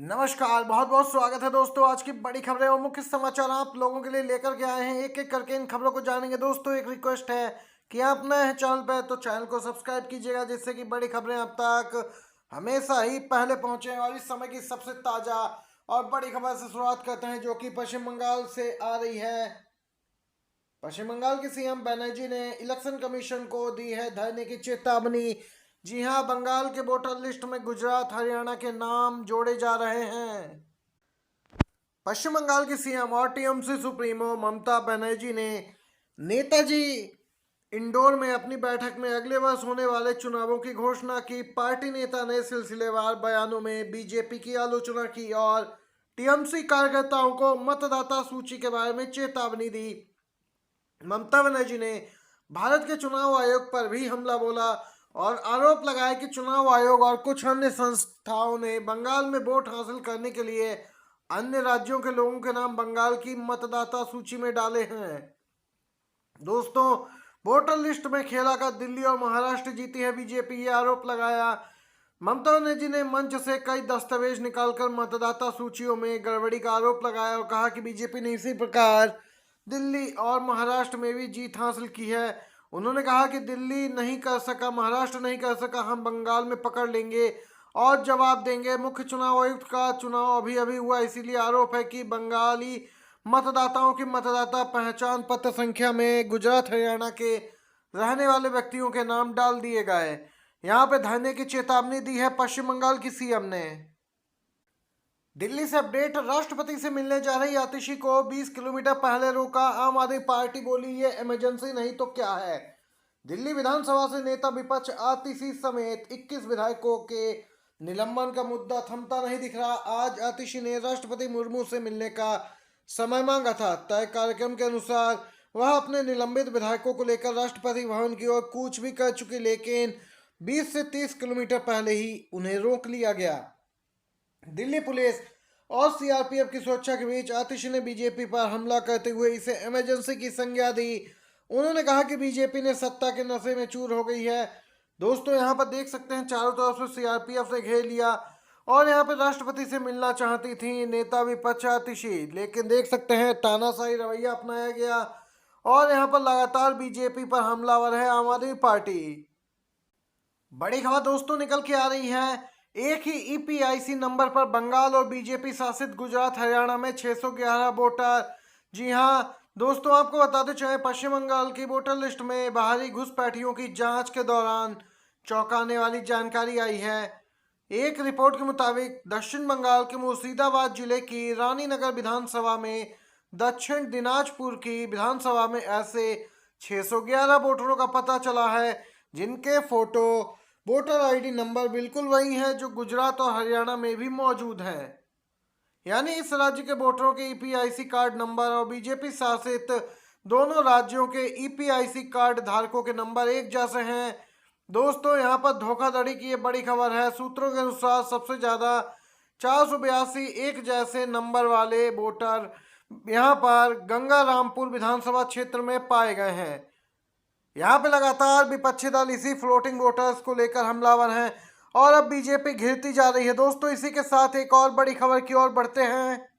नमस्कार, बहुत बहुत स्वागत है दोस्तों। आज की बड़ी खबरें और मुख्य समाचार आप लोगों के लिए लेकर के आए हैं। एक एक करके इन खबरों को जानेंगे। दोस्तों, एक रिक्वेस्ट है कि आप नए हैं चैनल पर तो चैनल को सब्सक्राइब कीजिएगा, जिससे कि बड़ी खबरें आप तक हमेशा ही पहले पहुंचे। और इस समय की सबसे ताजा और बड़ी खबर से शुरुआत करते हैं, जो कि पश्चिम बंगाल से आ रही है। पश्चिम बंगाल के सीएम बनर्जी ने इलेक्शन कमीशन को दी है धरने की चेतावनी। जी हां, बंगाल के वोटर लिस्ट में गुजरात हरियाणा के नाम जोड़े जा रहे हैं। पश्चिम बंगाल की सीएम और टीएमसी सुप्रीमो ममता बनर्जी ने नेताजी इंडोर में अपनी बैठक में अगले वर्ष होने वाले चुनावों की घोषणा की। पार्टी नेता ने सिलसिलेवार बयानों में बीजेपी की आलोचना की और टीएमसी कार्यकर्ताओं को मतदाता सूची के बारे में चेतावनी दी। ममता बनर्जी ने भारत के चुनाव आयोग पर भी हमला बोला और आरोप लगाया कि चुनाव आयोग और कुछ अन्य संस्थाओं ने बंगाल में वोट हासिल करने के लिए अन्य राज्यों के लोगों के नाम बंगाल की मतदाता सूची में डाले हैं। दोस्तों, वोटर लिस्ट में खेला का दिल्ली और महाराष्ट्र जीती है बीजेपी, ये आरोप लगाया। ममता बनर्जी ने मंच से कई दस्तावेज निकालकर मतदाता सूचियों में गड़बड़ी का आरोप लगाया और कहा कि बीजेपी ने इसी प्रकार दिल्ली और महाराष्ट्र में भी जीत हासिल की है। उन्होंने कहा कि दिल्ली नहीं कर सका, महाराष्ट्र नहीं कर सका, हम बंगाल में पकड़ लेंगे और जवाब देंगे। मुख्य चुनाव आयुक्त का चुनाव अभी अभी हुआ, इसीलिए आरोप है कि बंगाली मतदाताओं की मतदाता पहचान पत्र संख्या में गुजरात हरियाणा के रहने वाले व्यक्तियों के नाम डाल दिए गए। यहाँ पे धरने की चेतावनी दी है पश्चिम बंगाल की सीएम ने। दिल्ली से अपडेट, राष्ट्रपति से मिलने जा रही आतिशी को 20 किलोमीटर पहले रोका। आम आदमी पार्टी बोली ये इमरजेंसी नहीं तो क्या है। दिल्ली विधानसभा से नेता विपक्ष आतिशी समेत 21 विधायकों के निलंबन का मुद्दा थमता नहीं दिख रहा। आज आतिशी ने राष्ट्रपति मुर्मू से मिलने का समय मांगा था। तय कार्यक्रम के अनुसार वह अपने निलंबित विधायकों को लेकर राष्ट्रपति भवन की ओर कूच भी कर चुकी, लेकिन 20 से 30 किलोमीटर पहले ही उन्हें रोक लिया गया। दिल्ली पुलिस और सीआरपीएफ की सुरक्षा के बीच आतिशी ने बीजेपी पर हमला करते हुए इसे इमरजेंसी की संज्ञा दी। उन्होंने कहा कि बीजेपी ने सत्ता के नशे में चूर हो गई है। दोस्तों, यहाँ पर देख सकते हैं चारों तरफ से सीआरपीएफ ने घेर लिया और यहाँ पर राष्ट्रपति से मिलना चाहती थी नेता विपक्ष आतिशी, लेकिन देख सकते हैं तानाशाही रवैया अपनाया गया और यहाँ पर लगातार बीजेपी पर हमलावर है आम आदमी पार्टी। बड़ी खबर दोस्तों निकल के आ रही है। एक ही ईपीआईसी नंबर पर बंगाल और बीजेपी शासित गुजरात हरियाणा में 611 वोटर। जी हां दोस्तों, आपको बताते चले पश्चिम बंगाल की वोटर लिस्ट में बाहरी घुसपैठियों की जांच के दौरान चौंकाने वाली जानकारी आई है। एक रिपोर्ट के मुताबिक दक्षिण बंगाल के मुर्शिदाबाद जिले की रानीनगर विधानसभा में दक्षिण दिनाजपुर की विधानसभा में ऐसे 611 वोटरों का पता चला है, जिनके फोटो वोटर आईडी नंबर बिल्कुल वही है जो गुजरात और हरियाणा में भी मौजूद है। यानी इस राज्य के वोटरों के ईपीआईसी कार्ड नंबर और बीजेपी शासित दोनों राज्यों के ईपीआईसी कार्ड धारकों के नंबर एक जैसे हैं। दोस्तों, यहाँ पर धोखाधड़ी की ये बड़ी खबर है। सूत्रों के अनुसार सबसे ज्यादा 482 एक जैसे नंबर वाले वोटर यहाँ पर गंगारामपुर विधानसभा क्षेत्र में पाए गए हैं। यहाँ पे लगातार विपक्षी दल इसी फ्लोटिंग वोटर्स को लेकर हमलावर हैं और अब बीजेपी घिरती जा रही है। दोस्तों, इसी के साथ एक और बड़ी खबर की ओर बढ़ते हैं।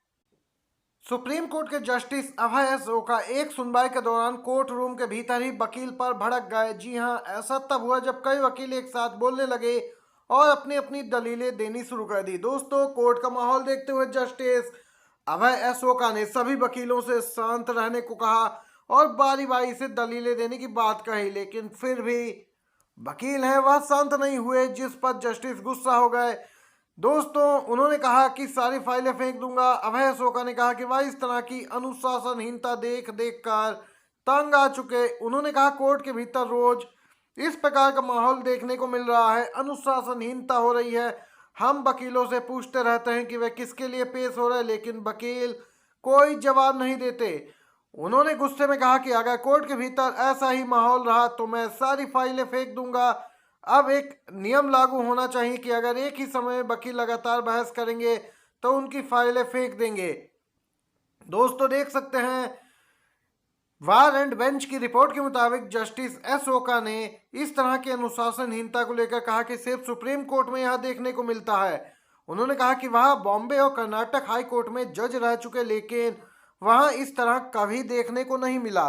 सुप्रीम कोर्ट के जस्टिस अभय एस ओका एक सुनवाई के दौरान कोर्ट रूम के भीतर ही वकील पर भड़क गए। जी हां, ऐसा तब हुआ जब कई वकील एक साथ बोलने लगे और अपनी अपनी दलीलें देनी शुरू कर दी। दोस्तों, कोर्ट का माहौल देखते हुए जस्टिस अभय एस ओका ने सभी वकीलों से शांत रहने को कहा और बारी बारी से दलीलें देने की बात कही, लेकिन फिर भी वकील हैं वह शांत नहीं हुए, जिस पर जस्टिस गुस्सा हो गए। दोस्तों, उन्होंने कहा कि सारी फाइलें फेंक दूंगा। अभय अशोका ने कहा कि वह इस तरह की अनुशासनहीनता देख देख कर तंग आ चुके। उन्होंने कहा कोर्ट के भीतर रोज इस प्रकार का माहौल देखने को मिल रहा है, अनुशासनहीनता हो रही है। हम वकीलों से पूछते रहते हैं कि वे किसके लिए पेश हो रहे, लेकिन वकील कोई जवाब नहीं देते। उन्होंने गुस्से में कहा कि अगर कोर्ट के भीतर ऐसा ही माहौल रहा तो मैं सारी फाइलें फेंक दूंगा। अब एक नियम लागू होना चाहिए कि अगर एक ही समय वकील लगातार बहस करेंगे तो उनकी फाइलें फेंक देंगे। दोस्तों, देख सकते हैं वार एंड बेंच की रिपोर्ट के मुताबिक जस्टिस एस ओका ने इस तरह की अनुशासनहीनता को लेकर कहा कि सिर्फ सुप्रीम कोर्ट में यह देखने को मिलता है। उन्होंने कहा कि वह बॉम्बे और कर्नाटक हाई कोर्ट में जज रह चुके, लेकिन वहां इस तरह कभी देखने को नहीं मिला।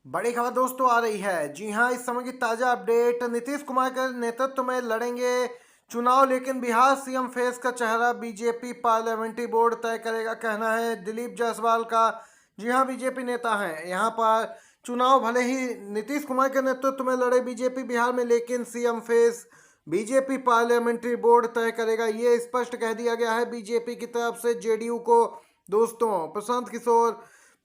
बड़ी खबर दोस्तों आ रही है, जी हां, इस समय की ताजा अपडेट। नीतीश कुमार के नेतृत्व में लड़ेंगे चुनाव, लेकिन बिहार सीएम फेस का चेहरा बीजेपी पार्लियामेंट्री बोर्ड तय करेगा, कहना है दिलीप जायसवाल का। जी हां, बीजेपी नेता हैं यहाँ पर। चुनाव भले ही नीतीश कुमार के नेतृत्व में लड़े बीजेपी बिहार में, लेकिन CM face BJP parliamentary board तय करेगा, ये स्पष्ट कह दिया गया है बीजेपी की तरफ से जेडीयू को। दोस्तों, प्रशांत किशोर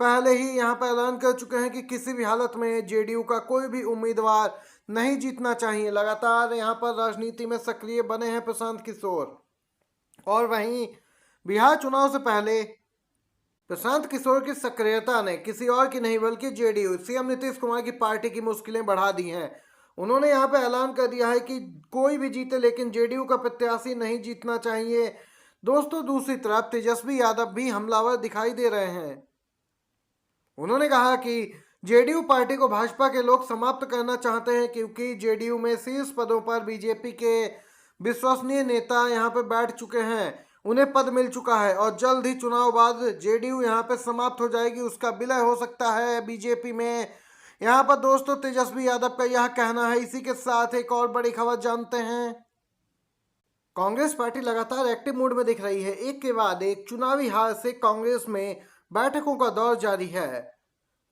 पहले ही यहाँ पर ऐलान कर चुके हैं कि किसी भी हालत में जेडीयू का कोई भी उम्मीदवार नहीं जीतना चाहिए। लगातार यहाँ पर राजनीति में सक्रिय बने हैं प्रशांत किशोर। और वहीं बिहार चुनाव से पहले प्रशांत किशोर की सक्रियता ने किसी और की नहीं बल्कि जेडीयू सीएम नीतीश कुमार की पार्टी की मुश्किलें बढ़ा दी हैं। उन्होंने यहाँ पे ऐलान कर दिया है कि कोई भी जीते, लेकिन जेडीयू का प्रत्याशी नहीं जीतना चाहिए। दोस्तों, दूसरी तरफ तेजस्वी यादव भी हमलावर दिखाई दे रहे हैं। उन्होंने कहा कि जेडीयू पार्टी को भाजपा के लोग समाप्त करना चाहते हैं, क्योंकि जेडीयू में शीर्ष पदों पर बीजेपी के विश्वसनीय नेता यहां पर बैठ चुके हैं, उन्हें पद मिल चुका है और जल्द ही चुनाव बाद जेडीयू यहां पर समाप्त हो जाएगी, उसका विलय हो सकता है बीजेपी में। यहां पर दोस्तों तेजस्वी यादव का यह कहना है। इसी के साथ एक और बड़ी खबर जानते हैं। कांग्रेस पार्टी लगातार एक्टिव मूड में दिख रही है। एक के बाद एक चुनावी हार से कांग्रेस में बैठकों का दौर जारी है।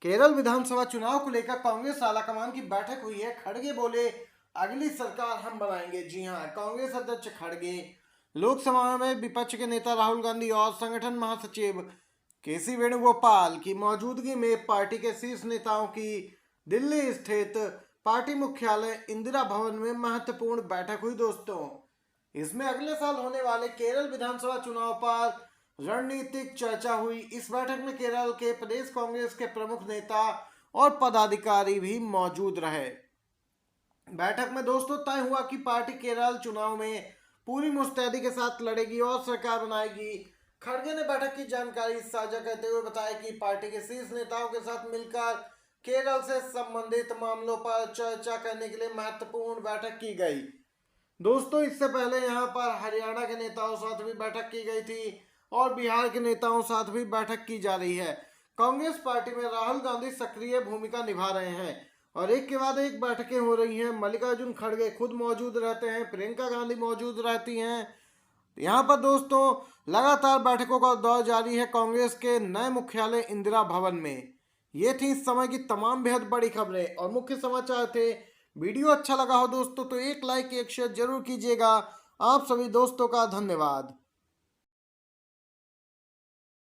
केरल विधानसभा चुनाव को लेकर कांग्रेस आलाकमान की बैठक हुई है। खड़गे बोले, अगली सरकार हम बनाएंगे। जी हां, कांग्रेस अध्यक्ष खड़गे लोकसभा में विपक्ष के नेता राहुल गांधी और संगठन महासचिव केसी वेणुगोपाल की मौजूदगी में पार्टी के शीर्ष नेताओं की दिल्ली स्थित पार्टी मुख्यालय इंदिरा भवन में महत्वपूर्ण बैठक हुई। दोस्तों, इसमें अगले साल होने वाले केरल विधानसभा चुनाव पर रणनीतिक चर्चा हुई। इस बैठक में केरल के प्रदेश कांग्रेस के प्रमुख नेता और पदाधिकारी भी मौजूद रहे। बैठक में दोस्तों तय हुआ कि पार्टी केरल चुनाव में पूरी मुस्तैदी के साथ लड़ेगी और सरकार बनाएगी। खड़गे ने बैठक की जानकारी साझा करते हुए बताया कि पार्टी के शीर्ष नेताओं के साथ मिलकर केरल से संबंधित मामलों पर चर्चा करने के लिए महत्वपूर्ण बैठक की गई। दोस्तों, इससे पहले यहां पर हरियाणा के नेताओं साथ भी बैठक की गई थी और बिहार के नेताओं साथ भी बैठक की जा रही है। कांग्रेस पार्टी में राहुल गांधी सक्रिय भूमिका निभा रहे हैं और एक के बाद एक बैठकें हो रही हैं। मल्लिकार्जुन खड़गे खुद मौजूद रहते हैं, प्रियंका गांधी मौजूद रहती हैं। यहाँ पर दोस्तों लगातार बैठकों का दौर जारी है कांग्रेस के नए मुख्यालय इंदिरा भवन में। ये थी इस समय की तमाम बेहद बड़ी खबरें और मुख्य समाचार थे। वीडियो अच्छा लगा हो दोस्तों तो एक लाइक एक शेयर जरूर कीजिएगा। आप सभी दोस्तों का धन्यवाद।